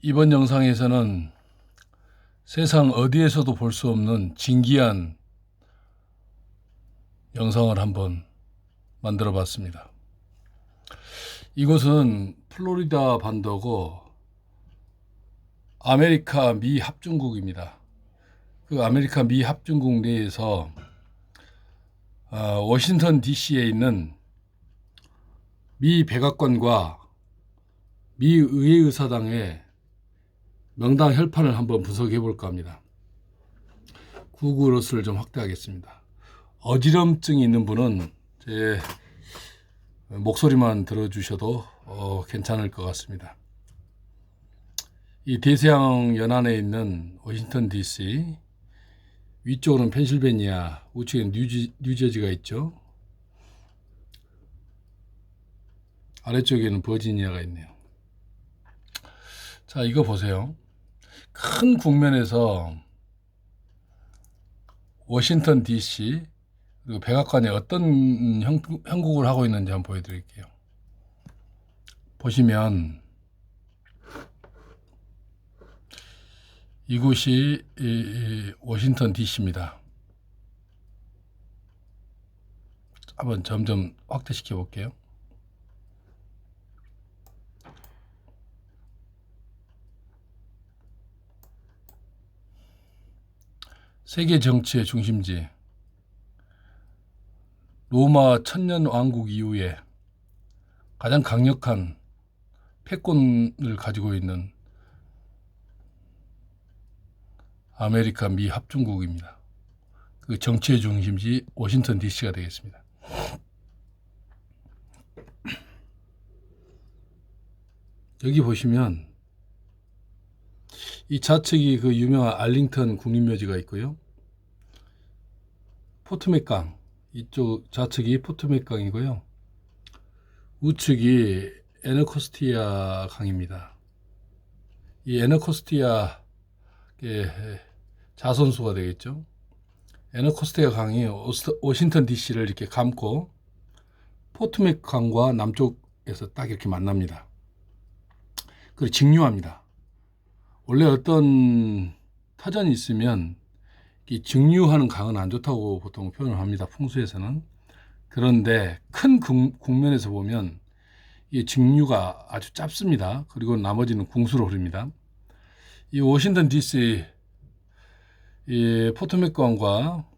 이번 영상에서는 세상 어디에서도 볼 수 없는 진기한 영상을 한번 만들어 봤습니다. 이곳은 플로리다 반도고 아메리카 미 합중국입니다. 그 아메리카 미 합중국 내에서 워싱턴 DC에 있는 미 백악관과 미 의회의사당의 명당 혈판을 한번 분석해 볼까 합니다. 구글 어스를 좀 확대하겠습니다. 어지럼증이 있는 분은 제 목소리만 들어주셔도 괜찮을 것 같습니다. 이 대서양 연안에 있는 워싱턴 DC, 위쪽으로는 펜실베니아, 우측에는 뉴저지가 있죠. 아래쪽에는 버지니아가 있네요. 자, 이거 보세요. 큰 국면에서 워싱턴 DC 그리고 백악관이 어떤 형국을 하고 있는지 한번 보여드릴게요. 보시면 이곳이 워싱턴 DC입니다. 한번 점점 확대시켜 볼게요. 세계 정치의 중심지, 로마 천년 왕국 이후에 가장 강력한 패권을 가지고 있는 아메리카 미 합중국입니다. 그 정치의 중심지 워싱턴 DC가 되겠습니다. 여기 보시면 이 좌측이 그 유명한 알링턴 국립묘지가 있고요. 포트맥강, 이쪽 좌측이 포트맥강이고요. 우측이 애너코스티아 강입니다. 이 애너코스티아의 자선수가 되겠죠. 애너코스티아 강이 워싱턴 DC를 이렇게 감고 포트맥강과 남쪽에서 딱 이렇게 만납니다. 그리고 직류합니다. 원래 어떤 터전이 있으면 이 직류하는 강은 안 좋다고 보통 표현을 합니다. 풍수에서는. 그런데 큰 국면에서 보면 이 직류가 아주 짧습니다. 그리고 나머지는 궁수로 흐릅니다. 이 워싱턴 DC 이 포토맥강과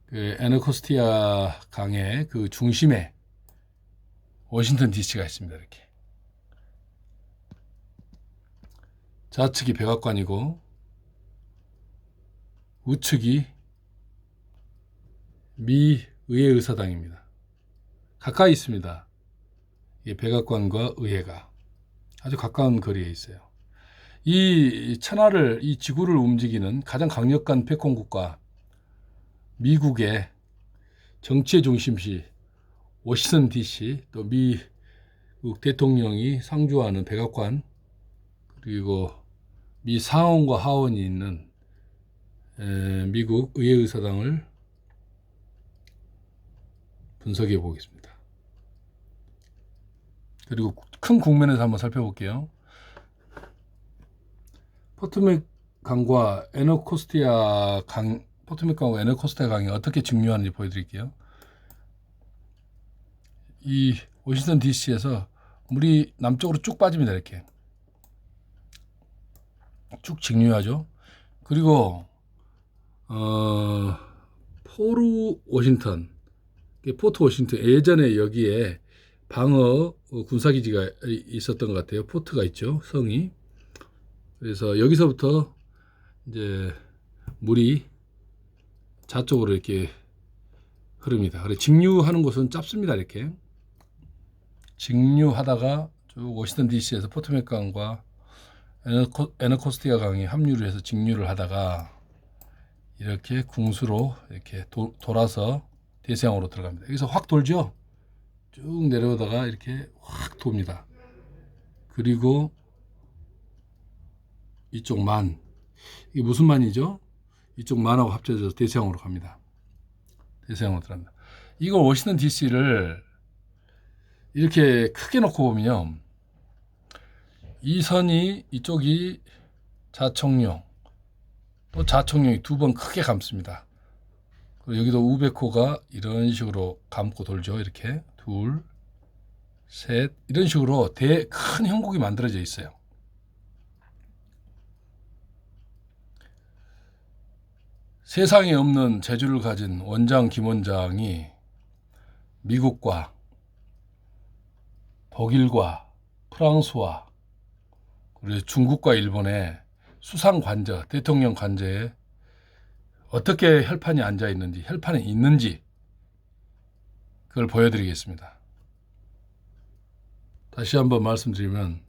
그 애너코스티아 강의 그 중심에 워싱턴 DC가 있습니다. 이렇게 좌측이 백악관이고 우측이 미 의회의사당입니다. 가까이 있습니다. 이 백악관과 의회가 아주 가까운 거리에 있어요. 이 천하를, 이 지구를 움직이는 가장 강력한 패권국가 미국의 정치의 중심지 워싱턴 DC, 또 미국 대통령이 상주하는 백악관, 그리고 미 상원과 하원이 있는 미국 의회의사당을 분석해 보겠습니다. 그리고 큰 국면에서 한번 살펴볼게요. 포토맥 강과 애너코스티아 강, 포토맥 강과 애너코스티아 강이 어떻게 직류하는지 보여드릴게요. 이 워싱턴 DC에서 물이 남쪽으로 쭉 빠집니다. 이렇게 쭉 직류하죠. 그리고 포르 워싱턴, 포트 워싱턴, 예전에 여기에 방어 군사기지가 있었던 것 같아요. 포트가 있죠, 성이. 그래서 여기서부터 이제 물이 좌쪽으로 이렇게 흐릅니다. 그래 직류하는 곳은 짧습니다. 이렇게 직류하다가 쭉 워싱턴 DC에서 포토맥강과 애너코스티아 강이 합류를 해서 직류를 하다가 이렇게 궁수로 이렇게 돌아서 대서양으로 들어갑니다. 여기서 확 돌죠. 쭉 내려오다가 이렇게 확 돕니다. 그리고 이쪽 만, 이게 무슨 만이죠? 이쪽 만하고 합쳐져서 대서양으로 갑니다. 대서양으로 들어갑니다. 이거 워싱턴 DC를 이렇게 크게 놓고 보면 이 선이 이쪽이 자청룡, 또 자청룡이 두 번 크게 감습니다. 그리고 여기도 우베코가 이런 식으로 감고 돌죠. 이렇게 둘, 셋 이런 식으로 큰 형국이 만들어져 있어요. 세상에 없는 재주를 가진 원장 김원장이 미국과 독일과 프랑스와 그리고 중국과 일본의 수상 관저, 대통령 관저에 어떻게 혈판이 앉아 있는지, 혈판이 있는지 그걸 보여드리겠습니다. 다시 한번 말씀드리면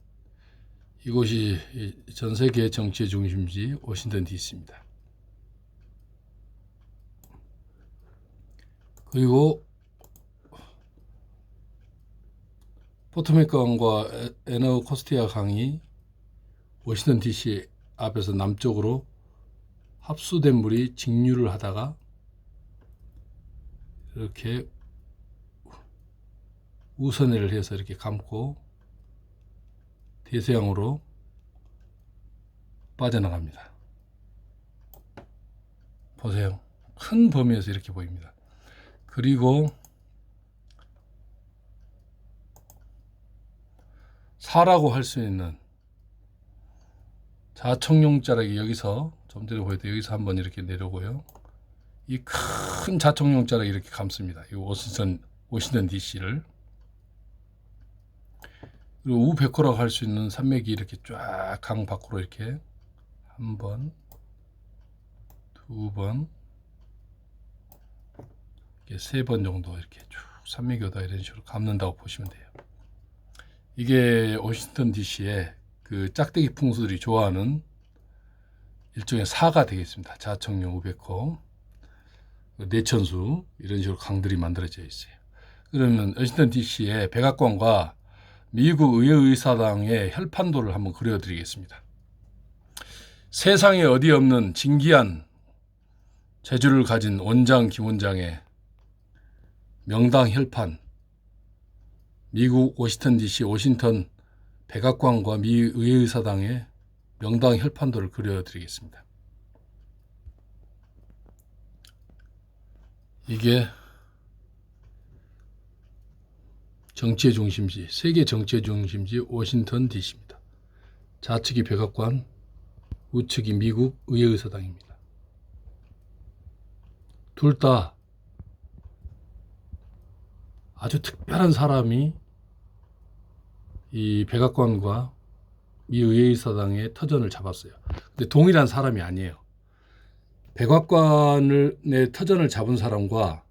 이곳이 전 세계 정치의 중심지 워싱턴 DC입니다. 그리고 포토맥 강과 애너코스티아 강이 워싱턴 DC 앞에서 남쪽으로 합수된 물이 직류를 하다가 이렇게 우선회를 해서 이렇게 감고 대서양으로 빠져나갑니다. 보세요. 큰 범위에서 이렇게 보입니다. 그리고 사라고 할 수 있는 자청룡자락이 여기서 좀 전에 보였던 여기서 한번 이렇게 내려오고요. 이 큰 자청룡자락이 이렇게 감습니다. 이 워싱턴 DC를. 그리고 우백호라고 할 수 있는 산맥이 이렇게 쫙 강 밖으로 이렇게 한 번, 두 번, 세 번 정도 이렇게 쭉 산맥이 오다 이런 식으로 감는다고 보시면 돼요. 이게 워싱턴 DC의 그 짝대기 풍수들이 좋아하는 일종의 사가 되겠습니다. 자청룡, 우백호, 내천수 이런 식으로 강들이 만들어져 있어요. 그러면 워싱턴 DC의 백악관과 미국 의회의사당의 혈판도를 한번 그려드리겠습니다. 세상에 어디 없는 진기한 재주를 가진 원장 김원장의 명당 혈판, 미국 워싱턴 DC 워싱턴 백악관과 미 의회의사당의 명당 혈판도를 그려드리겠습니다. 이게 정치의 중심지, 세계 정치의 중심지 워싱턴 DC입니다. 좌측이 백악관, 우측이 미국 의회의사당입니다. 둘 다 아주 특별한 사람이 이 백악관과 미 의회의사당의 터전을 잡았어요. 근데 동일한 사람이 아니에요. 백악관의 터전을 잡은 사람과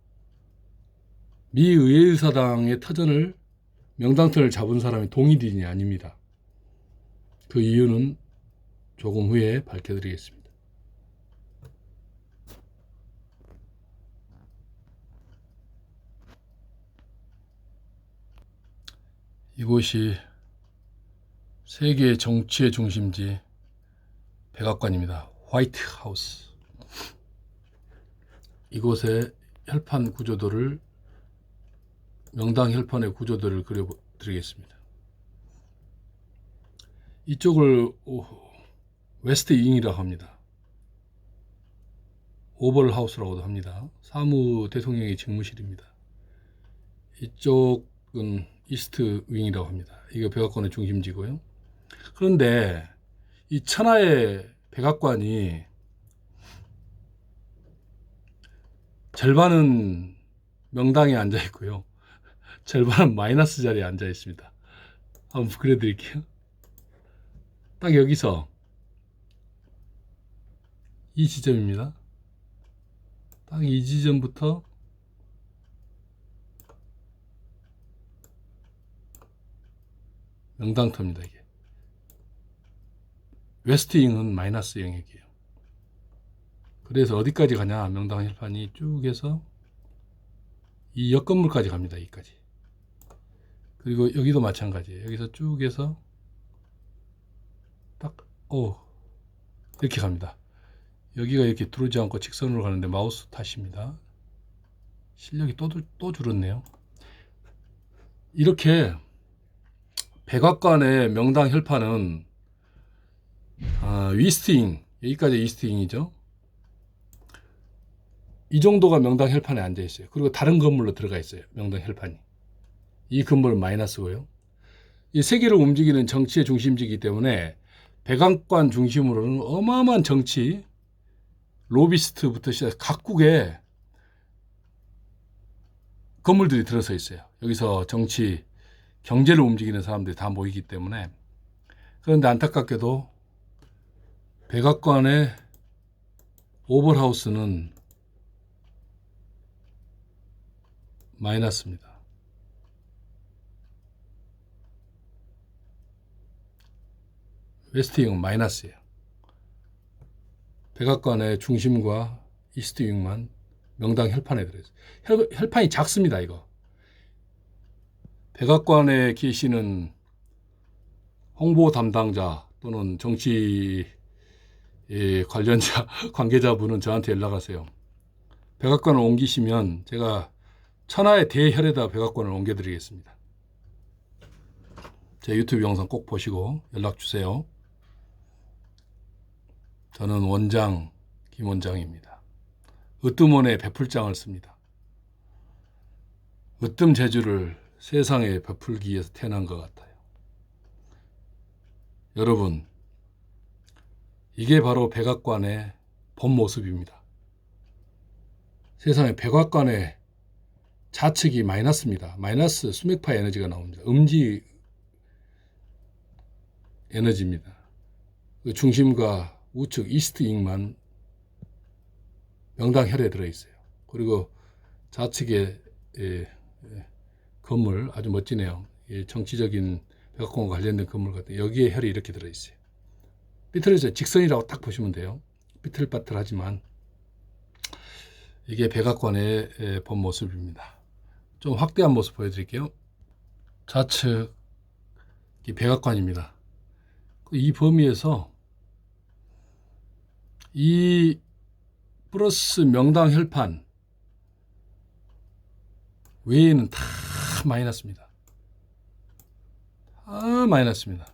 미 의회의사당의 터전을 명당터를 잡은 사람이 동일인이 아닙니다. 그 이유는 조금 후에 밝혀드리겠습니다. 이곳이 세계 정치의 중심지 백악관입니다. 화이트 하우스. 이곳의 혈판 구조도를 명당 혈판의 구조도를 그려드리겠습니다. 이쪽을 웨스트 윙이라고 합니다. 오벌 하우스라고도 합니다. 사무 대통령의 직무실입니다. 이쪽은 이스트 윙이라고 합니다. 이게 백악관의 중심지고요. 그런데 이 천하의 백악관이 절반은 명당에 앉아 있고요. 절반은 마이너스 자리에 앉아 있습니다. 한번 그려드릴게요. 딱 여기서 이 지점입니다. 딱 이 지점부터 명당터입니다. 이게 웨스트윙은 마이너스 영역이에요. 그래서 어디까지 가냐? 명당 혈판이 쭉 해서 이 옆 건물까지 갑니다. 여기까지. 그리고 여기도 마찬가지예요. 여기서 쭉 해서 딱 이렇게 갑니다. 여기가 이렇게 들어오지 않고 직선으로 가는데 마우스 탓입니다. 실력이 또 줄었네요. 이렇게 백악관의 명당 혈판은 이스트잉, 여기까지 이스트잉이죠. 이 정도가 명당 혈판에 앉아 있어요. 그리고 다른 건물로 들어가 있어요. 명당 혈판이. 이 건물은 마이너스고요. 이 세계를 움직이는 정치의 중심지이기 때문에 백악관 중심으로는 어마어마한 정치, 로비스트부터 시작 각국의 건물들이 들어서 있어요. 여기서 정치, 경제를 움직이는 사람들이 다 모이기 때문에. 그런데 안타깝게도 백악관의 오벌하우스는 마이너스입니다. 웨스트윙은 마이너스예요. 백악관의 중심과 이스트윙만 명당 혈판에 들어있어요. 혈판이 작습니다. 이거. 백악관에 계시는 홍보 담당자 또는 정치 관련자, 관계자분은 저한테 연락하세요. 백악관을 옮기시면 제가 천하의 대혈에다 백악관을 옮겨드리겠습니다. 제 유튜브 영상 꼭 보시고 연락 주세요. 저는 원장 김원장입니다. 으뜸원의 베풀장을 씁니다. 으뜸 재주를 세상에 베풀기 위해서 태어난 것 같아요. 여러분, 이게 바로 백악관의 본 모습입니다. 세상에 백악관의 좌측이 마이너스입니다. 마이너스 수맥파 에너지가 나옵니다. 음지 에너지입니다. 그 중심과 우측 이스트잉만 명당혈에 들어있어요. 그리고 좌측에 건물 아주 멋지네요. 정치적인 백악관과 관련된 건물 같은 여기에 혈이 이렇게 들어있어요. 삐뚤어져 직선이라고 딱 보시면 돼요. 삐뚤빠뚤하지만 이게 백악관의 본 모습입니다. 좀 확대한 모습 보여드릴게요. 좌측 이 백악관입니다. 이 범위에서 이 플러스 명당 혈판 외에는 다 마이너스입니다. 다 마이너스입니다.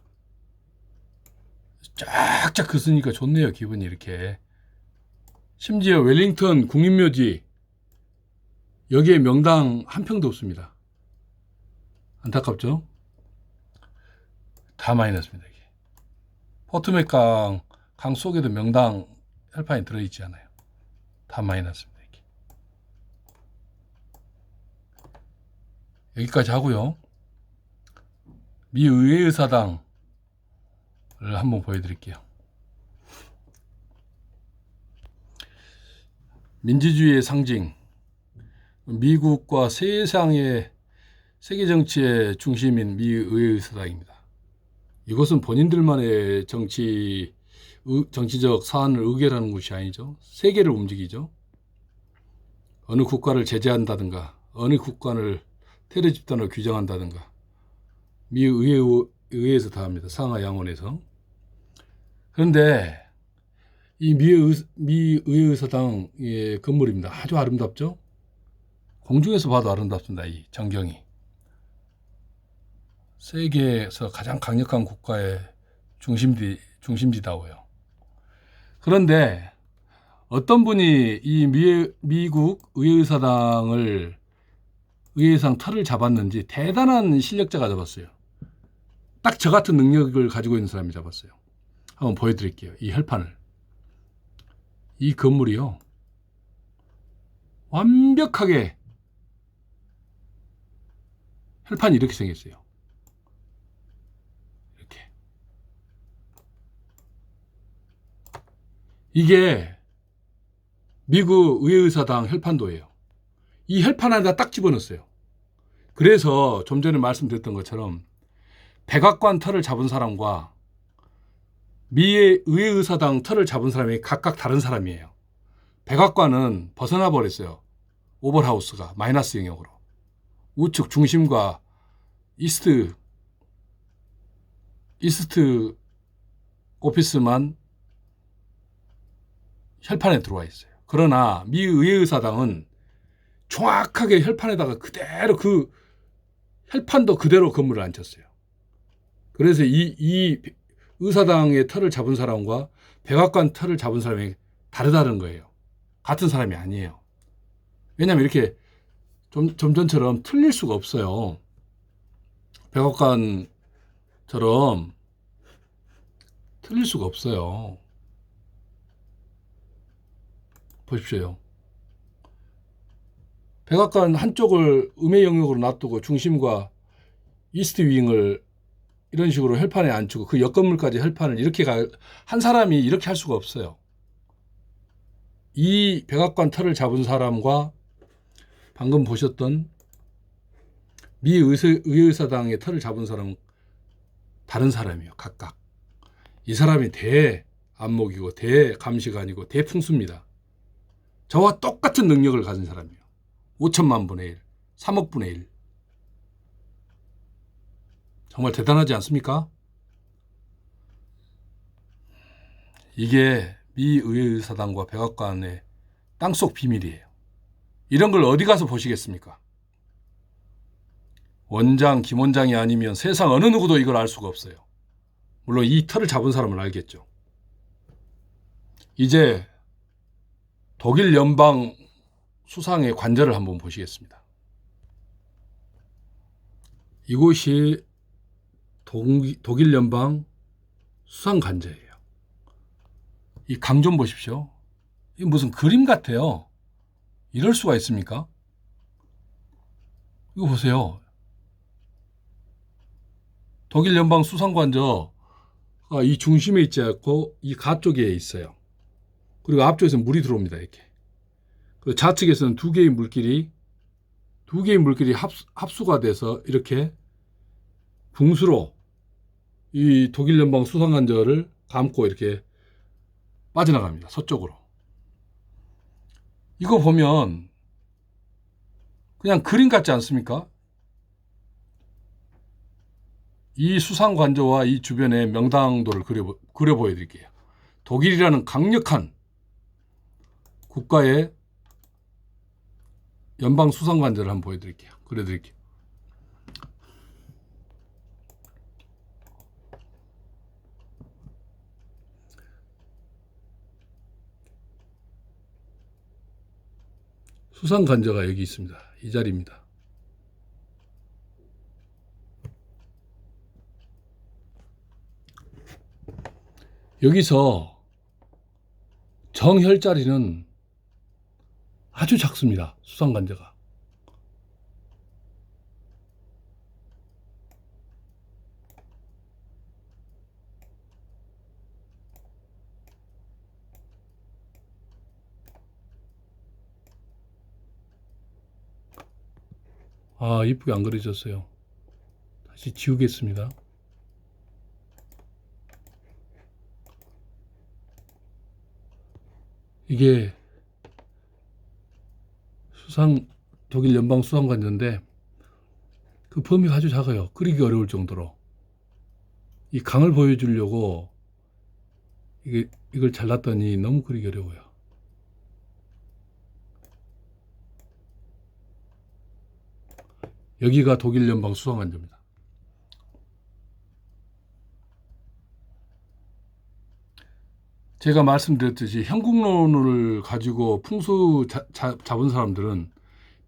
쫙쫙 긋으니까 좋네요. 기분이 이렇게. 심지어 웰링턴 국립묘지 여기에 명당 한 평도 없습니다. 안타깝죠? 다 마이너스입니다. 이게. 포트맥 강 속에도 명당 혈판이 들어있지 않아요. 다 마이너스입니다. 이게. 여기까지 하고요. 미 의회의사당을 한번 보여드릴게요. 민주주의의 상징, 미국과 세상의 세계 정치의 중심인 미 의회의사당입니다. 이것은 본인들만의 정치적 사안을 의결하는 것이 아니죠. 세계를 움직이죠. 어느 국가를 제재한다든가, 어느 국가를 테러 집단으로 규정한다든가, 미 의회에서 다 합니다. 상하 양원에서. 그런데 이 미 의회의사당의 건물입니다. 아주 아름답죠? 공중에서 봐도 아름답습니다. 이 전경이. 세계에서 가장 강력한 국가의 중심지다워요. 그런데 어떤 분이 이 미국 의회의사당 털을 잡았는지 대단한 실력자가 잡았어요. 딱 저 같은 능력을 가지고 있는 사람이 잡았어요. 한번 보여드릴게요. 이 혈판을. 이 건물이요. 완벽하게 혈판이 이렇게 생겼어요. 이렇게. 이게 미국 의회의사당 혈판도예요. 이 혈판 안에다 딱 집어넣었어요. 그래서 좀 전에 말씀드렸던 것처럼 백악관 털을 잡은 사람과 미 의회의사당 털을 잡은 사람이 각각 다른 사람이에요. 백악관은 벗어나 버렸어요. 오버하우스가 마이너스 영역으로. 우측 중심과 이스트 오피스만 혈판에 들어와 있어요. 그러나 미 의회의사당은 정확하게 혈판에다가 그대로 그 혈판도 그대로 건물을 앉혔어요. 그래서 이 의사당의 털을 잡은 사람과 백악관 털을 잡은 사람이 다르다는 거예요. 같은 사람이 아니에요. 왜냐하면 이렇게 좀 전처럼 틀릴 수가 없어요. 백악관처럼 틀릴 수가 없어요. 보십시오. 백악관 한쪽을 음의 영역으로 놔두고 중심과 이스트 윙을 이런 식으로 혈판에 앉히고 그 옆건물까지 혈판을 이렇게 한 사람이 이렇게 할 수가 없어요. 이 백악관 털을 잡은 사람과 방금 보셨던 미 의회의사당의 털을 잡은 사람은 다른 사람이에요. 각각. 이 사람이 대안목이고 대감시관이고 대풍수입니다. 저와 똑같은 능력을 가진 사람이에요. 5천만 분의 1, 3억 분의 1. 정말 대단하지 않습니까? 이게 미 의회의사당과 백악관의 땅속 비밀이에요. 이런 걸 어디 가서 보시겠습니까? 원장, 김 원장이 아니면 세상 어느 누구도 이걸 알 수가 없어요. 물론 이 털을 잡은 사람은 알겠죠. 이제 독일 연방 수상의 관절을 한번 보시겠습니다. 이곳이 독일 연방 수상 관절이에요. 이 강 좀 보십시오. 이 무슨 그림 같아요. 이럴 수가 있습니까? 이거 보세요. 독일 연방 수상 관저가 이 중심에 있지 않고 이 가쪽에 있어요. 그리고 앞쪽에서 물이 들어옵니다. 이렇게. 그리고 좌측에서는 두 개의 물길이 합수가 돼서 이렇게 붕수로 이 독일 연방 수상 관절을 감고 이렇게 빠져나갑니다. 서쪽으로. 이거 보면 그냥 그림 같지 않습니까? 이 수상 관저와 이 주변의 명당도를 그려 보여드릴게요. 독일이라는 강력한 국가의 연방 수상 관저를 한번 보여드릴게요. 그려드릴게요. 수상 관저가 여기 있습니다. 이 자리입니다. 여기서 정혈자리는 아주 작습니다. 수상 관저가. 이쁘게 안 그려졌어요. 다시 지우겠습니다. 이게 독일 연방 수상 관저인데 그 범위가 아주 작아요. 그리기 어려울 정도로. 이 강을 보여주려고 이걸 잘랐더니 너무 그리기 어려워요. 여기가 독일 연방 수상 관저입니다. 제가 말씀드렸듯이 형국론을 가지고 풍수 잡은 사람들은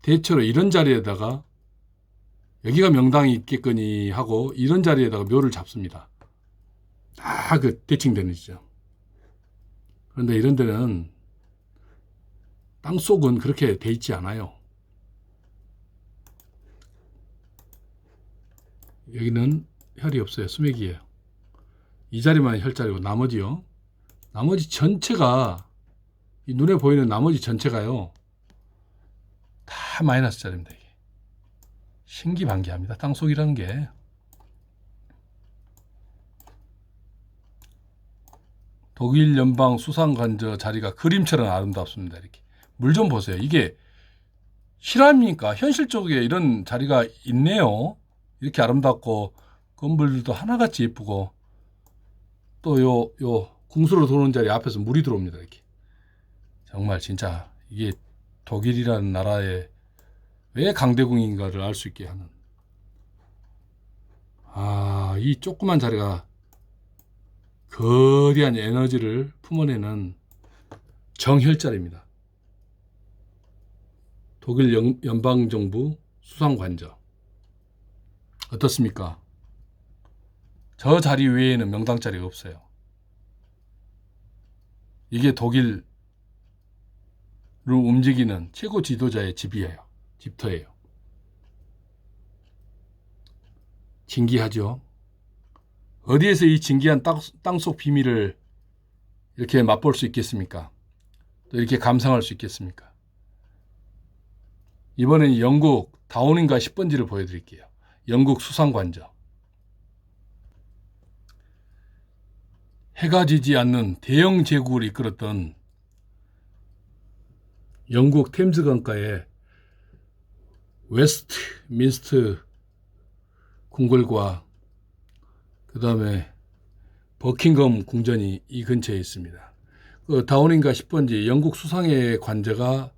대체로 이런 자리에다가 여기가 명당이 있겠거니 하고 이런 자리에다가 묘를 잡습니다. 다 그 대칭되는 지점. 그런데 이런 데는 땅속은 그렇게 돼 있지 않아요. 여기는 혈이 없어요. 수맥이에요. 이 자리만 혈자리고 나머지 전체가 이 눈에 보이는 나머지 전체가요. 다 마이너스 자리입니다. 이게. 신기반기합니다. 땅속이라는 게. 독일 연방 수상 관저 자리가 그림처럼 아름답습니다. 이렇게. 물 좀 보세요. 이게 실화입니까? 현실 쪽에 이런 자리가 있네요. 이렇게 아름답고 건물들도 하나같이 예쁘고 또 요 궁수로 도는 자리 앞에서 물이 들어옵니다. 이렇게. 정말 진짜 이게 독일이라는 나라의 왜 강대국인가를 알 수 있게 하는 이 조그만 자리가 거대한 에너지를 품어내는 정혈자리입니다. 독일 연방정부 수상관저. 어떻습니까? 저 자리 외에는 명당 자리가 없어요. 이게 독일을 움직이는 최고 지도자의 집이에요. 집터예요. 진기하죠. 어디에서 이 진기한 땅속 비밀을 이렇게 맛볼 수 있겠습니까? 또 이렇게 감상할 수 있겠습니까? 이번엔 영국 다우닝가 10번지를 보여드릴게요. 영국 수상관저. 해가 지지 않는 대형 제국을 이끌었던 영국 템즈 강가의 웨스트민스터 궁궐과 그 다음에 버킹엄 궁전이 이 근처에 있습니다. 그 다우닝가 10번지 영국 수상의 관저가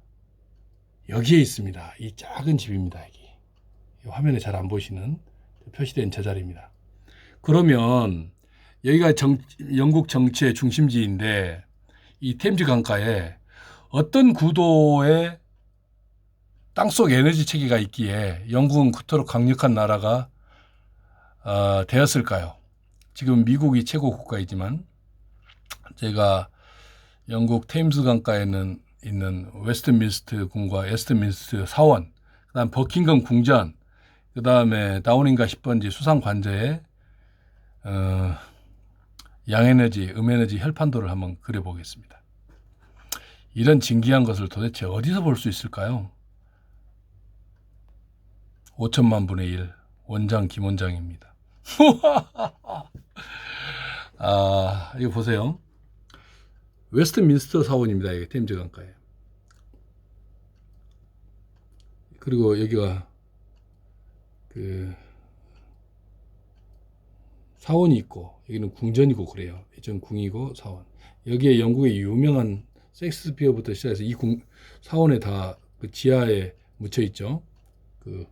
여기에 있습니다. 이 작은 집입니다. 여기. 화면에 잘 안 보시는 표시된 저 자리입니다. 그러면 여기가 영국 정치의 중심지인데 이 템즈 강가에 어떤 구도의 땅속 에너지 체계가 있기에 영국은 그토록 강력한 나라가 되었을까요? 지금 미국이 최고 국가이지만 제가 영국 템즈 강가에 있는 웨스트민스터 궁과 웨스트민스터 사원, 그다음 버킹엄 궁전, 그다음에 다우닝가 10번지 수상 관저에 양에너지, 음에너지 혈판도를 한번 그려보겠습니다. 이런 진기한 것을 도대체 어디서 볼 수 있을까요? 5천만 분의 1 원장 김원장입니다. 이거 보세요. 웨스트민스터 사원입니다. 이게 템즈 강가에. 그리고 여기가 그 사원이 있고 여기는 궁전이고 그래요. 예전 궁이고 사원. 여기에 영국의 유명한 셰익스피어부터 시작해서 이 사원에 다 그 지하에 묻혀 있죠. 그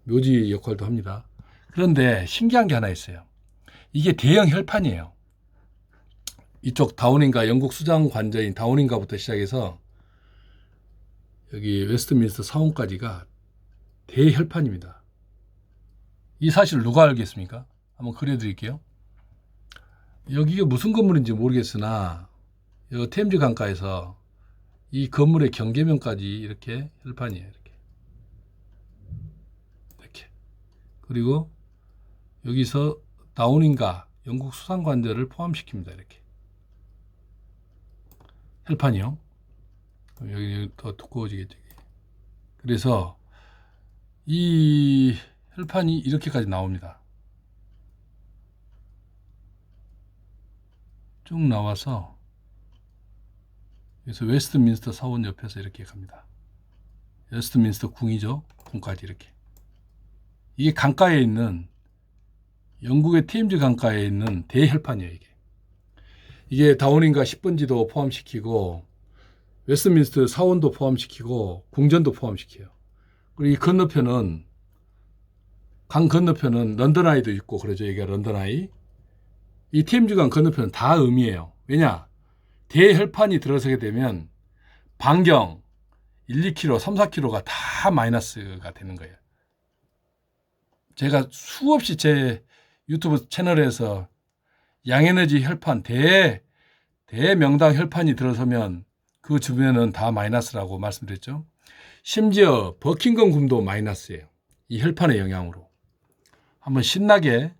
묘지 역할도 합니다. 그런데 신기한 게 하나 있어요. 이게 대형 혈판이에요. 이쪽 다우닝가 영국 수장 관저인 다우닝가부터 시작해서 여기 웨스트민스터 사원까지가 대혈판입니다. 이 사실을 누가 알겠습니까? 한번 그려드릴게요. 여기가 무슨 건물인지 모르겠으나 이 템즈 강가에서 이 건물의 경계면까지 이렇게 혈판이에요. 이렇게. 그리고 여기서 다우닝가 영국 수상관저를 포함시킵니다. 이렇게. 혈판이요. 여기 더 두꺼워지겠죠. 그래서 이 혈판이 이렇게까지 나옵니다. 쭉 나와서 그래서 웨스트민스터 사원 옆에서 이렇게 갑니다. 웨스트민스터 궁이죠. 궁까지 이렇게. 이게 강가에 있는 영국의 템즈 강가에 있는 대혈판이에요. 이게 다우닝가 10번지도 포함시키고 웨스트민스터 사원도 포함시키고 궁전도 포함시켜요. 그리고 이 건너편은 강 건너편은 런던 아이도 있고 그러죠. 여기가 런던 아이. 이 템즈강 건너편은 다 음이에요. 왜냐? 대혈판이 들어서게 되면 반경 1, 2km, 3, 4km가 다 마이너스가 되는 거예요. 제가 수없이 제 유튜브 채널에서 양에너지 혈판, 대명당 혈판이 들어서면 그 주변은 다 마이너스라고 말씀드렸죠. 심지어 버킹엄 궁도 마이너스예요. 이 혈판의 영향으로. 한번 신나게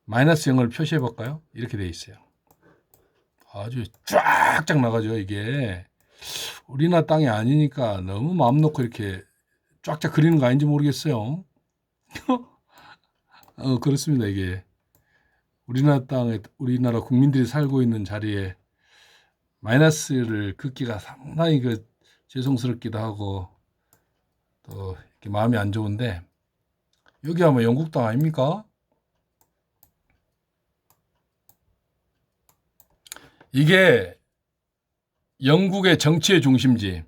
마이너스 0을 표시해 볼까요? 이렇게 돼 있어요. 아주 쫙쫙 나가죠. 이게 우리나라 땅이 아니니까 너무 마음 놓고 이렇게 쫙쫙 그리는 거 아닌지 모르겠어요. 그렇습니다. 이게 우리나라 땅에 우리나라 국민들이 살고 있는 자리에 마이너스를 긋기가 상당히 죄송스럽기도 하고 또 이렇게 마음이 안 좋은데 여기 아마 영국 땅 아닙니까? 이게 영국의 정치의 중심지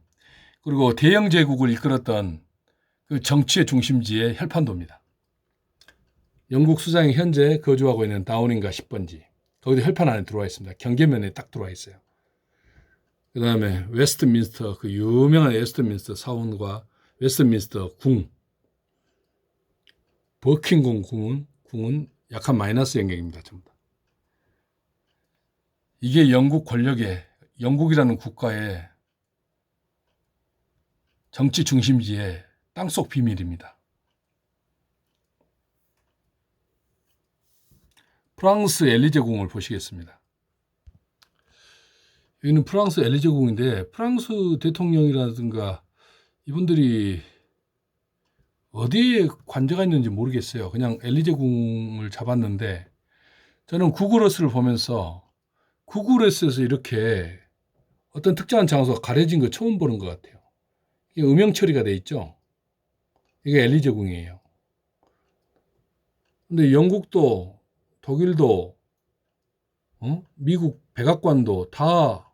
그리고 대영 제국을 이끌었던 그 정치의 중심지의 혈판도입니다. 영국 수장이 현재 거주하고 있는 다우닝가 10번지. 거기도 혈판 안에 들어와 있습니다. 경계면에 딱 들어와 있어요. 그 다음에 웨스트민스터, 그 유명한 웨스트민스터 사원과 웨스트민스터 궁, 버킹엄 궁은 약한 마이너스 영역입니다. 전부 다. 이게 영국 권력의, 영국이라는 국가의 정치 중심지의 땅속 비밀입니다. 프랑스 엘리제 궁을 보시겠습니다. 여기는 프랑스 엘리제 궁인데 프랑스 대통령이라든가 이분들이 어디에 관제가 있는지 모르겠어요. 그냥 엘리제 궁을 잡았는데 저는 구글어스를 보면서 구글어스에서 이렇게 어떤 특정한 장소가 가려진 거 처음 보는 것 같아요. 이게 음영 처리가 돼 있죠. 이게 엘리제 궁이에요. 근데 영국도 독일도 미국 백악관도 다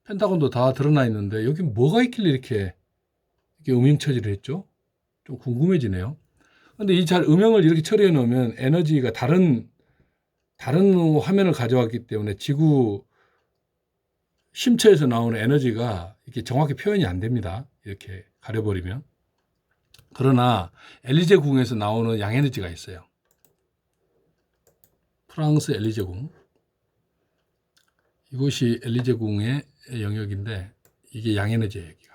펜타곤도 다 드러나 있는데 여기 뭐가 있길래 이렇게 음영 처리를 했죠? 좀 궁금해지네요. 근데 이 음영을 이렇게 처리해 놓으면 에너지가 다른 화면을 가져왔기 때문에 지구 심처에서 나오는 에너지가 이렇게 정확히 표현이 안 됩니다. 이렇게 가려버리면. 그러나 엘리제 궁에서 나오는 양에너지가 있어요. 프랑스 엘리제 궁. 이곳이 엘리제 궁의 영역인데 이게 양에너지예요. 여기가.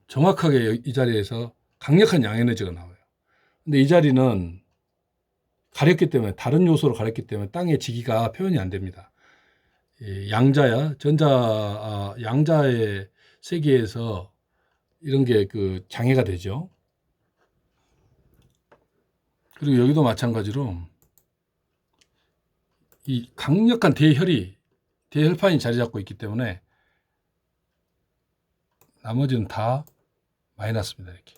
정확하게 이 자리에서 강력한 양에너지가 나와요. 근데 이 자리는 가렸기 때문에 다른 요소로 가렸기 때문에 땅의 지기가 표현이 안 됩니다. 양자의 세계에서 이런 게 그 장애가 되죠. 그리고 여기도 마찬가지로 이 강력한 대혈판이 자리 잡고 있기 때문에 나머지는 다 마이너스입니다. 이렇게.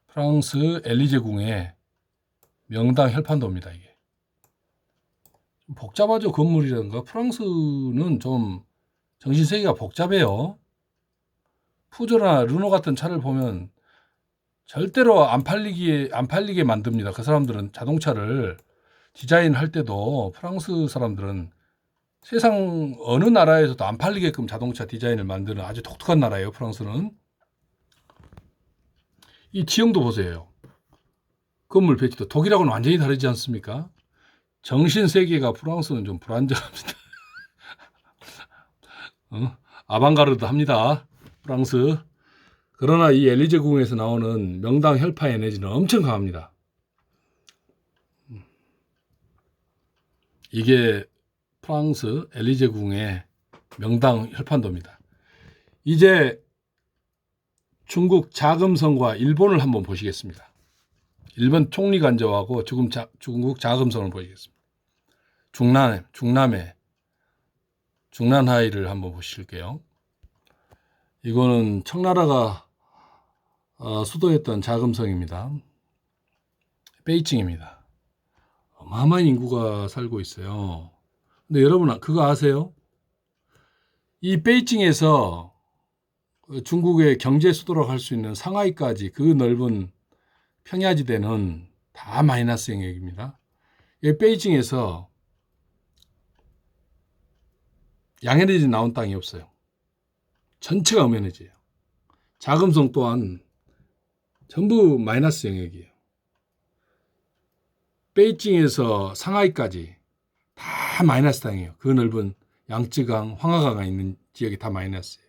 프랑스 엘리제 궁의 명당 혈판도입니다. 이게. 복잡하죠. 건물이라든가. 프랑스는 좀 정신세계가 복잡해요. 푸조나 르노 같은 차를 보면 절대로 안 팔리게 만듭니다. 그 사람들은 자동차를 디자인할 때도 프랑스 사람들은 세상 어느 나라에서도 안 팔리게끔 자동차 디자인을 만드는 아주 독특한 나라예요. 프랑스는. 이 지형도 보세요. 건물 배치도 독일하고는 완전히 다르지 않습니까? 정신세계가 프랑스는 좀 불안정합니다. 아방가르드 합니다. 프랑스. 그러나 이 엘리제 궁에서 나오는 명당 혈파 에너지는 엄청 강합니다. 이게 프랑스 엘리제 궁의 명당 혈판도입니다. 이제 중국 자금성과 일본을 한번 보시겠습니다. 일본 총리 관저하고 중국 자금성을 보시겠습니다. 중난하이를 한번 보실게요. 이거는 청나라가 수도였던 자금성입니다. 베이징입니다. 어마어마한 인구가 살고 있어요. 근데 여러분 그거 아세요? 이 베이징에서 중국의 경제 수도라고 할 수 있는 상하이까지 그 넓은 평야지대는 다 마이너스 영역입니다. 이 베이징에서 양에너지 나온 땅이 없어요. 전체가 음에너지예요. 자금성 또한 전부 마이너스 영역이에요. 베이징에서 상하이까지 다 마이너스 땅이에요. 그 넓은 양쯔강, 황하강이 있는 지역이 다 마이너스예요.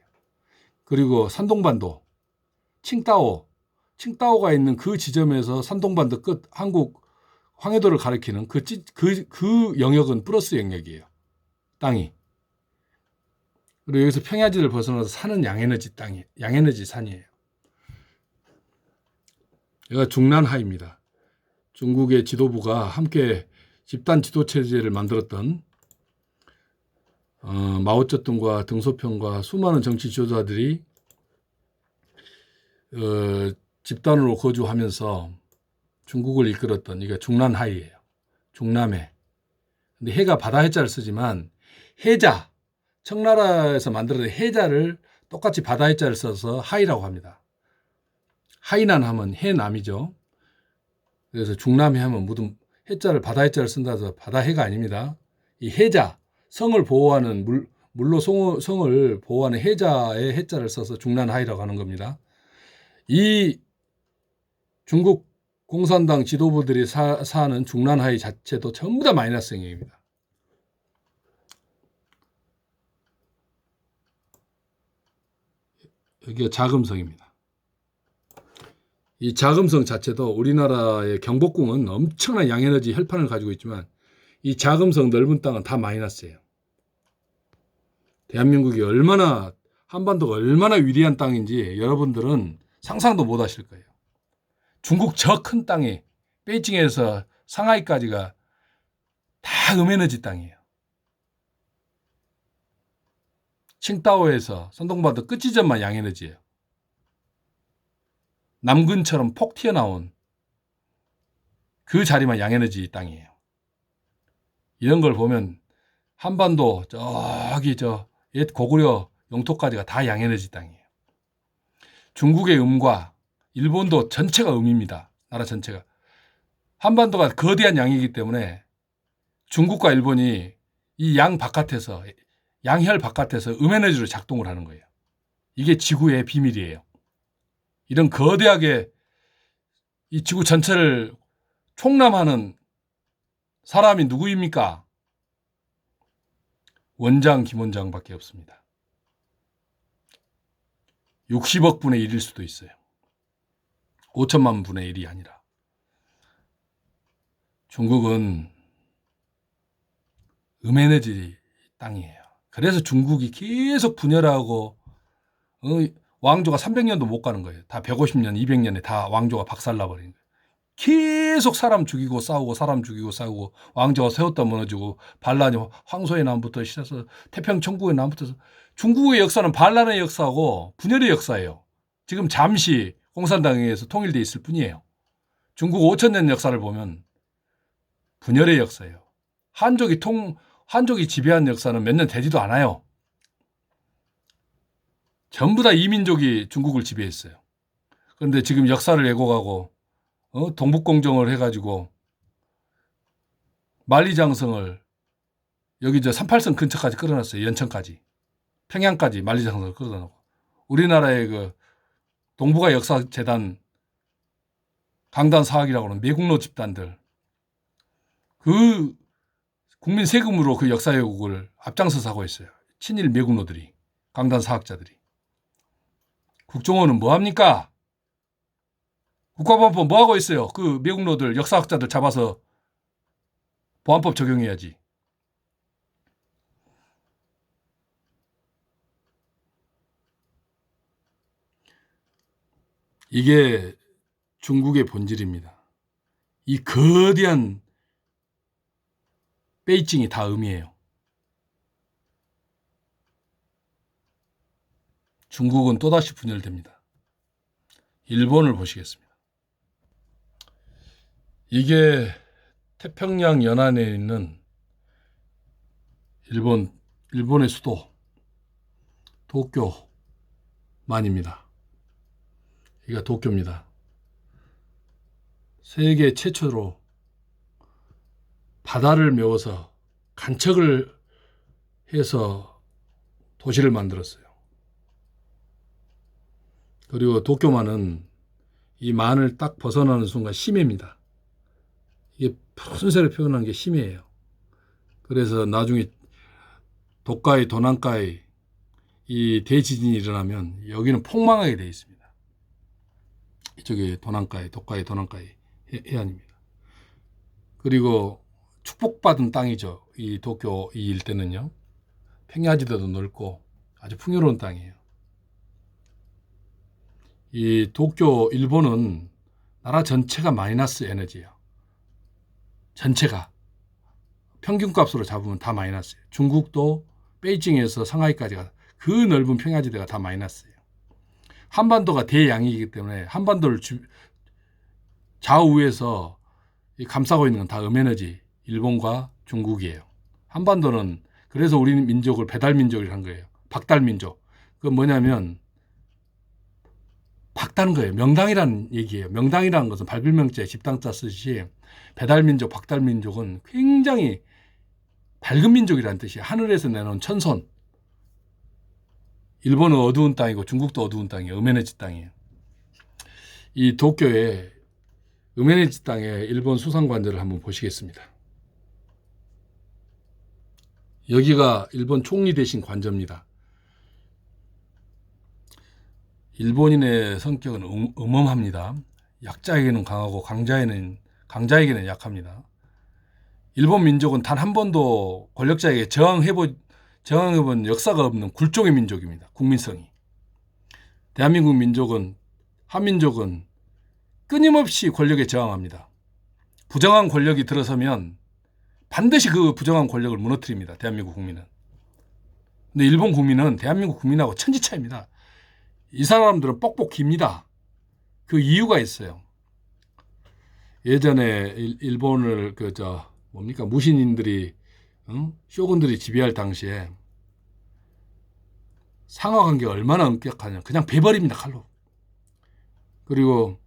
그리고 산동반도, 칭다오가 있는 그 지점에서 산동반도 끝 한국 황해도를 가리키는 그 영역은 플러스 영역이에요. 땅이. 그리고 여기서 평야지를 벗어나서 산은 양에너지 산이에요. 여기가 중난하입니다. 중국의 지도부가 함께 집단 지도체제를 만들었던 마오쩌둥과 등소평과 수많은 정치 지도자들이 집단으로 거주하면서 중국을 이끌었던 이게 중난하이예요. 중남해. 근데 해가 바다 해자를 쓰지만 해자, 청나라에서 만들어진 해자를 똑같이 바다 해자를 써서 하이라고 합니다. 하이난 하면 해남이죠. 그래서 중남해 하면 모든 해자를 바다 해자를 쓴다 해서 바다 해가 아닙니다. 이 해자, 성을 보호하는 물로 성을 보호하는 해자의 해자를 써서 중난하이라고 하는 겁니다. 이 중국 공산당 지도부들이 사는 중난하이 자체도 전부 다 마이너스 영역입니다. 여기가 자금성입니다. 이 자금성 자체도 우리나라의 경복궁은 엄청난 양에너지 혈판을 가지고 있지만 이 자금성 넓은 땅은 다 마이너스예요. 대한민국이 한반도가 얼마나 위대한 땅인지 여러분들은 상상도 못 하실 거예요. 중국 저 큰 땅이 베이징에서 상하이까지가 다 음에너지 땅이에요. 칭다오에서 선동바도 끝 지점만 양에너지예요. 남근처럼 폭 튀어나온 그 자리만 양에너지 땅이에요. 이런 걸 보면 한반도 저기 옛 고구려 영토까지가 다 양에너지 땅이에요. 중국의 음과 일본도 전체가 음입니다. 나라 전체가. 한반도가 거대한 양이기 때문에 중국과 일본이 이 양 바깥에서 양혈 바깥에서 음에너지로 작동을 하는 거예요. 이게 지구의 비밀이에요. 이런 거대하게 이 지구 전체를 총람하는 사람이 누구입니까? 원장 김원장밖에 없습니다. 60억 분의 1일 수도 있어요. 5천만 분의 1이 아니라. 중국은 음에너지 땅이에요. 그래서 중국이 계속 분열하고 왕조가 300년도 못 가는 거예요. 다 150년, 200년에 다 왕조가 박살나버린 거예요. 계속 사람 죽이고 싸우고 사람 죽이고 싸우고 왕조가 세웠다 무너지고 반란이 황소의 남부터 시작해서 태평천국의 남부터 중국의 역사는 반란의 역사하고 분열의 역사예요. 지금 잠시 공산당에 의해서 통일돼 있을 뿐이에요. 중국 5천년 역사를 보면 분열의 역사예요. 한족이 지배한 역사는 몇 년 되지도 않아요. 전부 다 이민족이 중국을 지배했어요. 그런데 지금 역사를 왜곡하고 동북공정을 해가지고 만리장성을 여기 38선 근처까지 끌어놨어요. 연천까지. 평양까지 만리장성을 끌어놓고. 우리나라의 그 동북아 역사재단 강단사학이라고 하는 매국노 집단들. 그 국민 세금으로 그 역사 왜곡을 앞장서서 하고 있어요. 친일 매국노들이. 강단사학자들이. 국정원은 뭐합니까? 국가보안법 뭐하고 있어요? 그 매국노들 역사학자들 잡아서 보안법 적용해야지. 이게 중국의 본질입니다. 이 거대한 베이징이 다 음이에요. 중국은 또다시 분열됩니다. 일본을 보시겠습니다. 이게 태평양 연안에 있는 일본의 수도 도쿄만입니다. 여기가 도쿄입니다. 세계 최초로 바다를 메워서 간척을 해서 도시를 만들었어요. 그리고 도쿄만은 이 만을 딱 벗어나는 순간 심해입니다. 이게 순서를 표현한 게 심해예요. 그래서 나중에 도카이, 도난카이 이 대지진이 일어나면 여기는 폭망하게 되어 있습니다. 이쪽에 도난카이, 도카이, 도난카이 해안입니다. 그리고 축복받은 땅이죠. 이 도쿄 이 일대는요. 평야지대도 넓고 아주 풍요로운 땅이에요. 이 도쿄 일본은 나라 전체가 마이너스 에너지예요. 전체가 평균값으로 잡으면 다 마이너스예요. 중국도 베이징에서 상하이까지가 그 넓은 평야지대가 다 마이너스예요. 한반도가 대양이기 때문에 한반도를 좌우에서 감싸고 있는 건 다 음에너지 일본과 중국이에요. 한반도는 그래서 우리 민족을 배달민족이라는 거예요. 박달민족. 그건 뭐냐면 박다는 거예요. 명당이라는 얘기예요. 명당이라는 것은 발빌명자에 집당자 쓰듯이 배달민족, 박달민족은 굉장히 밝은 민족이라는 뜻이에요. 하늘에서 내놓은 천손. 일본은 어두운 땅이고 중국도 어두운 땅이에요. 우메네지 땅이에요. 이 도쿄의 우메네지 땅의 일본 수상관절을 한번 보시겠습니다. 여기가 일본 총리 대신 관저입니다. 일본인의 성격은 음험합니다. 약자에게는 강하고 강자에게는 약합니다. 일본 민족은 단 한 번도 권력자에게 저항해본 역사가 없는 굴종의 민족입니다. 국민성이. 대한민국 민족은, 한민족은 끊임없이 권력에 저항합니다. 부정한 권력이 들어서면 반드시 그 부정한 권력을 무너뜨립니다. 대한민국 국민은. 근데 일본 국민은 대한민국 국민하고 천지 차이입니다. 이 사람들은 뻑뻑 깁니다. 그 이유가 있어요. 예전에 일본을 무신인들이 쇼군들이 지배할 당시에 상하 관계가 얼마나 엄격하냐. 그냥 베버립니다. 칼로. 그리고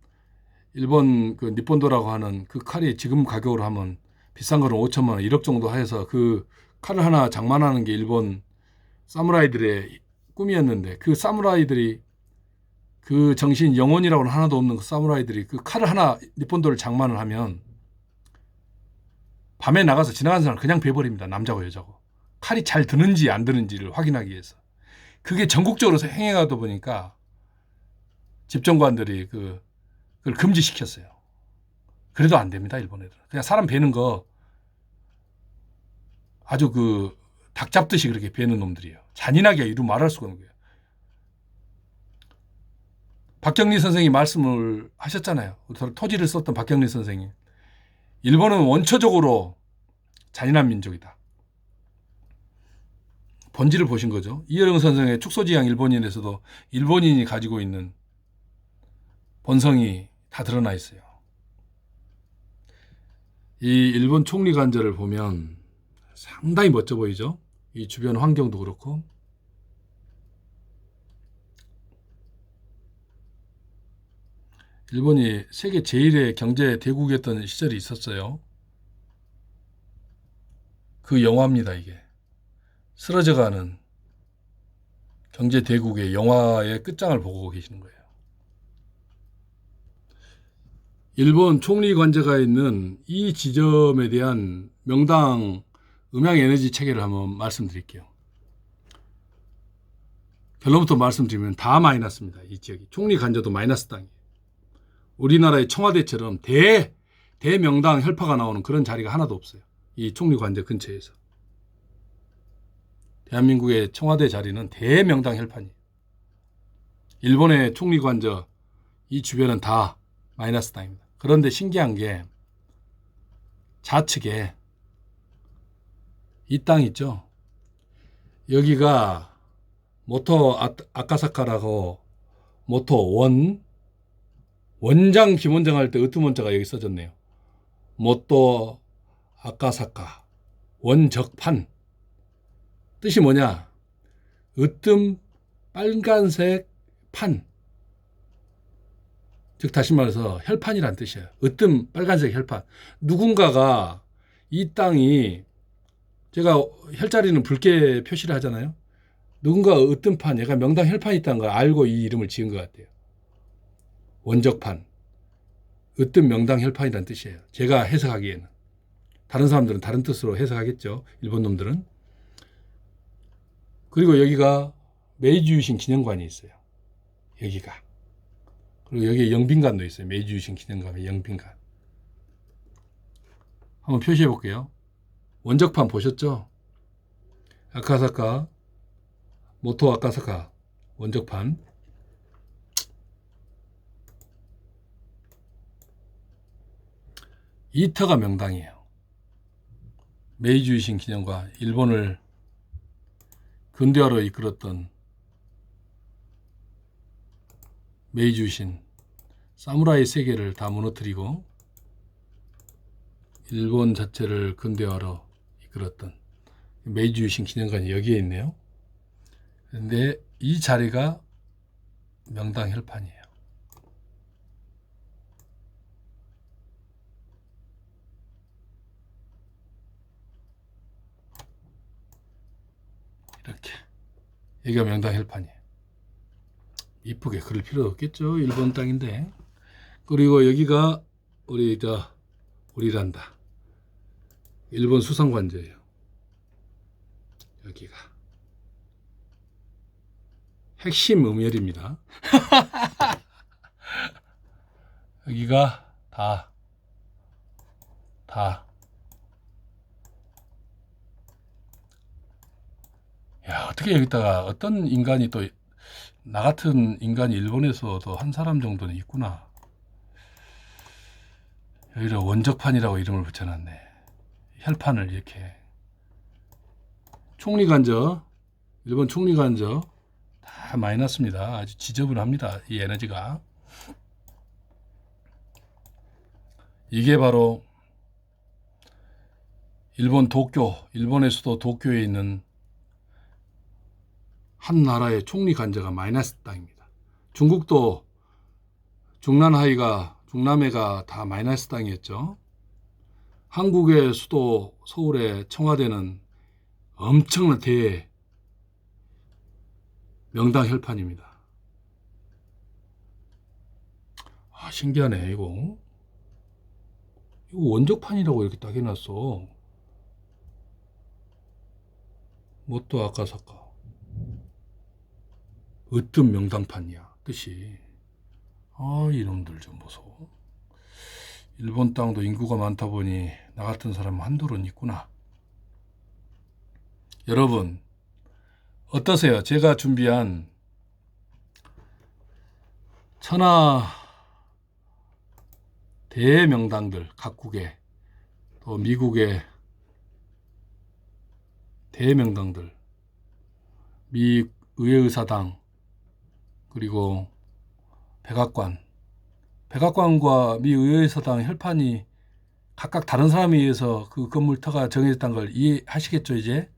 일본 그 니폰도라고 하는 그 칼이 지금 가격으로 하면 비싼 거는 5천만 원, 1억 정도 해서 그 칼을 하나 장만하는 게 일본 사무라이들의 꿈이었는데 그 사무라이들이 그 정신 영혼이라고는 하나도 없는 그 사무라이들이 그 칼을 하나 니폰도를 장만을 하면 밤에 나가서 지나가는 사람을 그냥 베버립니다. 남자고 여자고. 칼이 잘 드는지 안 드는지를 확인하기 위해서. 그게 전국적으로 행해가다 보니까 집정관들이 그걸 금지시켰어요. 그래도 안 됩니다. 일본 애들은. 그냥 사람 베는 거 아주 닭 잡듯이 그렇게 베는 놈들이에요. 잔인하게 이루 말할 수가 없는 거예요. 박경리 선생이 말씀을 하셨잖아요. 토지를 썼던 박경리 선생이. 일본은 원초적으로 잔인한 민족이다. 본질을 보신 거죠. 이혜령 선생의 축소지향 일본인에서도 일본인이 가지고 있는 본성이 다 드러나 있어요. 이 일본 총리 관절을 보면 상당히 멋져 보이죠. 이 주변 환경도 그렇고. 일본이 세계 제1의 경제 대국이었던 시절이 있었어요. 그 영화입니다, 이게. 쓰러져가는 경제 대국의 영화의 끝장을 보고 계시는 거예요. 일본 총리 관저가 있는 이 지점에 대한 명당 음향 에너지 체계를 한번 말씀드릴게요. 결론부터 말씀드리면 다 마이너스입니다. 이 지역이. 총리 관저도 마이너스 땅이에요. 우리나라의 청와대처럼 대명당 혈파가 나오는 그런 자리가 하나도 없어요. 이 총리 관저 근처에서. 대한민국의 청와대 자리는 대명당 혈판이에요. 일본의 총리 관저 이 주변은 다 마이너스 땅입니다. 그런데 신기한 게 좌측에 이 땅 있죠. 여기가 모토 아카사카라고 모토 원장 김원장 할 때 으뜸원자가 여기 써졌네요. 모토 아카사카 원적판. 뜻이 뭐냐? 으뜸 빨간색 판. 즉 다시 말해서 혈판이란 뜻이에요. 으뜸 빨간색 혈판. 누군가가 이 땅이 제가 혈자리는 붉게 표시를 하잖아요. 누군가 으뜸판, 얘가 명당 혈판이 있다는 걸 알고 이 이름을 지은 것 같아요. 원적판. 으뜸 명당 혈판이란 뜻이에요. 제가 해석하기에는. 다른 사람들은 다른 뜻으로 해석하겠죠. 일본 놈들은. 그리고 여기가 메이지유신 기념관이 있어요. 여기가. 그리고 여기에 영빈관도 있어요. 메이지유신 기념관의 영빈관. 한번 표시해 볼게요. 원적판 보셨죠? 아카사카, 모토 아카사카 원적판. 이터가 명당이에요. 메이지유신 기념관, 일본을 근대화로 이끌었던 메이지유신, 사무라이 세계를 다 무너뜨리고 일본 자체를 근대화로 이끌었던 메이지유신 기념관이 여기에 있네요. 그런데 이 자리가 명당 혈판이에요. 여기가 명당 헬판이에요. 이쁘게 그릴 필요도 없겠죠. 일본 땅인데. 그리고 여기가 우리란다. 일본 수상관제예요. 여기가 핵심 음열입니다. 여기가 다 야, 어떻게 여기다가 어떤 인간이 또 나 같은 인간이 일본에서도 한 사람 정도는 있구나. 여기를 원적판이라고 이름을 붙여놨네. 혈판을 이렇게. 총리간저, 일본 총리간저 다 마이너스입니다. 아주 지저분합니다. 이 에너지가. 이게 바로 일본의 수도 도쿄에 있는 한 나라의 총리 간저가 마이너스 땅입니다. 중국도 중남해가 다 마이너스 땅이었죠. 한국의 수도 서울의 청와대는 엄청난 명당 혈판입니다. 아, 신기하네, 이거. 이거 원적판이라고 이렇게 딱 해놨어. 뭣도 아까사까. 으뜸 명당판이야, 뜻이. 아, 이놈들 좀 보소. 일본 땅도 인구가 많다 보니 나 같은 사람은 한둘은 있구나. 여러분, 어떠세요? 제가 준비한 천하 대명당들, 각국의, 또 미국의 대명당들, 미 의회의사당, 그리고 백악관과 미 의회의사당 혈판이 각각 다른 사람에 의해서 그 건물터가 정해졌다는 걸 이해하시겠죠, 이제?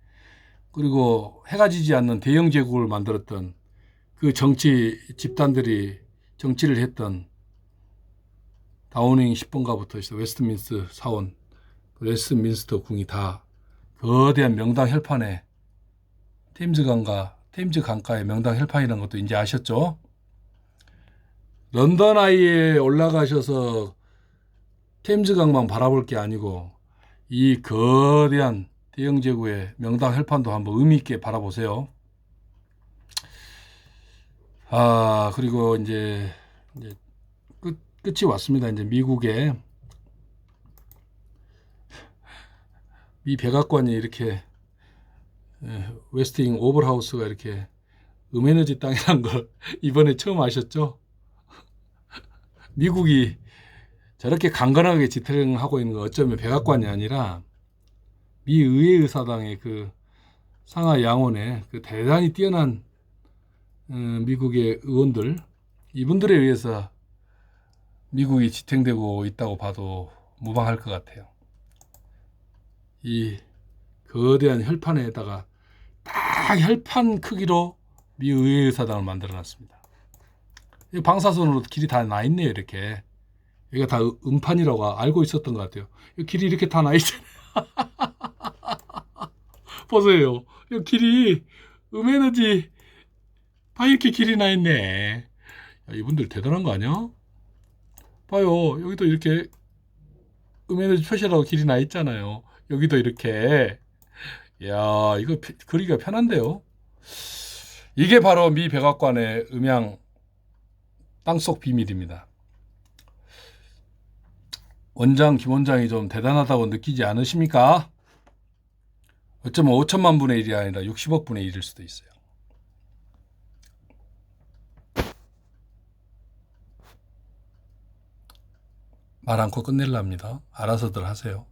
그리고 해가 지지 않는 대영 제국을 만들었던 그 정치 집단들이 정치를 했던 다우닝 10번가부터 해서 웨스트민스터 사원, 웨스트민스터 궁이 다 거대한 명당 혈판에 테임즈 강가의 명당 혈판이라는 것도 이제 아셨죠? 런던 아이에 올라가셔서 테임즈 강만 바라볼 게 아니고 이 거대한 대영 제국의 명당 혈판도 한번 의미 있게 바라보세요. 아, 그리고 이제 끝이 왔습니다. 이제 미국의 미 백악관이 이렇게 웨스팅 오벌하우스가 이렇게 음에너지 땅이라는 걸 이번에 처음 아셨죠? 미국이 저렇게 강건하게 지탱하고 있는 거 어쩌면 백악관이 아니라 미 의회의사당의 그 상하 양원의 그 대단히 뛰어난 미국의 의원들, 이분들에 의해서 미국이 지탱되고 있다고 봐도 무방할 것 같아요. 이 거대한 혈판에다가 딱 혈판 크기로 미 의회의사당을 만들어 놨습니다. 방사선으로 길이 다 나 있네요, 이렇게. 여기가 다 음판이라고 알고 있었던 것 같아요. 이 길이 이렇게 다 나 있잖아요. 보세요. 이 길이 음에너지 다 이렇게 길이 나 있네. 야, 이분들 대단한 거 아니야? 봐요. 여기도 이렇게 음에너지 표시라고 길이 나 있잖아요. 여기도 이렇게. 야, 이거 그리기가 편한데요. 이게 바로 미 백악관의 음양 땅속 비밀입니다. 김 원장이 좀 대단하다고 느끼지 않으십니까? 어쩌면 5천만 분의 1이 아니라 60억 분의 1일 수도 있어요. 말 않고 끝낼랍니다. 알아서들 하세요.